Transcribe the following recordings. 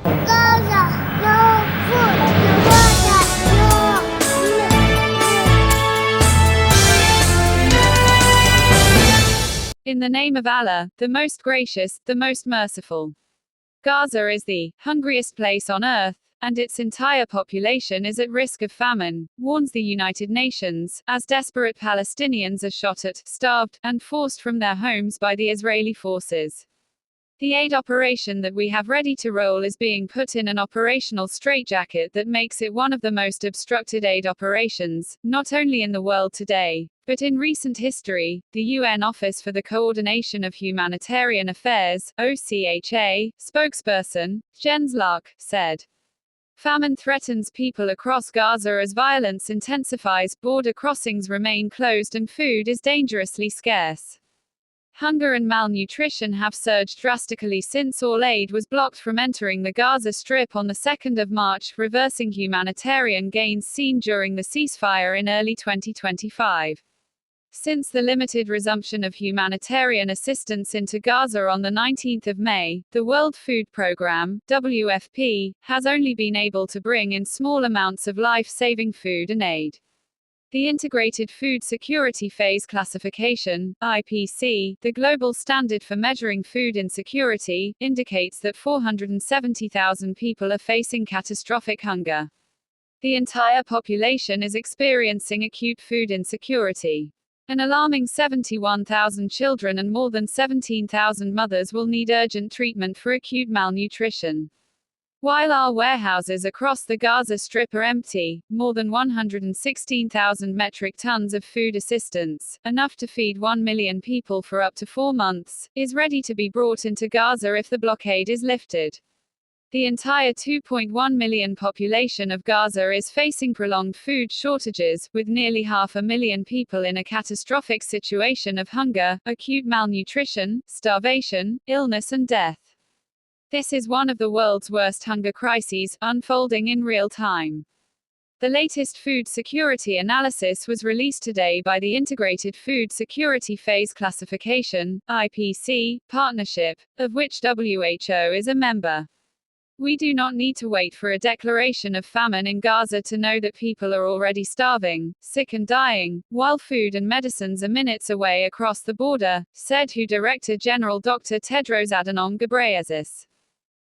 Gaza, no food, no water, In the name of Allah, the most gracious, the most merciful. Gaza is the hungriest place on earth, and its entire population is at risk of famine, warns the United Nations, as desperate Palestinians are shot at, starved, and forced from their homes by the Israeli forces. The aid operation that we have ready to roll is being put in an operational straitjacket that makes it one of the most obstructed aid operations, not only in the world today, but in recent history. The UN Office for the Coordination of Humanitarian Affairs, OCHA, spokesperson, Jens Lark, said. Famine threatens people across Gaza as violence intensifies, border crossings remain closed and food is dangerously scarce. Hunger and malnutrition have surged drastically since all aid was blocked from entering the Gaza Strip on the 2nd of March, reversing humanitarian gains seen during the ceasefire in early 2025. Since the limited resumption of humanitarian assistance into Gaza on the 19th of May, the World Food Programme, WFP, has only been able to bring in small amounts of life-saving food and aid. The Integrated Food Security Phase Classification, IPC, the global standard for measuring food insecurity, indicates that 470,000 people are facing catastrophic hunger. The entire population is experiencing acute food insecurity. An alarming 71,000 children and more than 17,000 mothers will need urgent treatment for acute malnutrition. While our warehouses across the Gaza Strip are empty, more than 116,000 metric tons of food assistance, enough to feed 1 million people for up to 4 months, is ready to be brought into Gaza if the blockade is lifted. The entire 2.1 million population of Gaza is facing prolonged food shortages, with nearly 500,000 people in a catastrophic situation of hunger, acute malnutrition, starvation, illness and death. This is one of the world's worst hunger crises, unfolding in real time. The latest food security analysis was released today by the Integrated Food Security Phase Classification, IPC, partnership, of which WHO is a member. We do not need to wait for a declaration of famine in Gaza to know that people are already starving, sick and dying, while food and medicines are minutes away across the border, said WHO Director General Dr. Tedros Adhanom Ghebreyesus.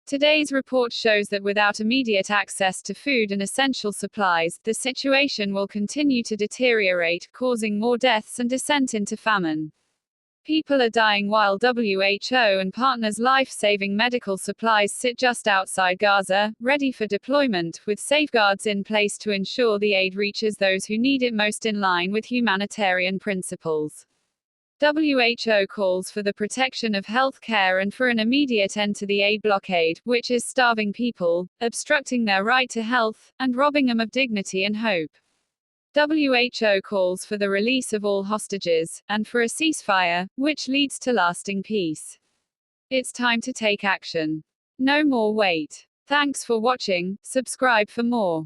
Today's report shows that without immediate access to food and essential supplies, the situation will continue to deteriorate, causing more deaths and descent into famine. People are dying while WHO and partners' life-saving medical supplies sit just outside Gaza, ready for deployment, with safeguards in place to ensure the aid reaches those who need it most in line with humanitarian principles. WHO calls for the protection of health care and for an immediate end to the aid blockade, which is starving people, obstructing their right to health, and robbing them of dignity and hope. WHO calls for the release of all hostages, and for a ceasefire, which leads to lasting peace. It's time to take action. No more wait. Thanks for watching, subscribe for more.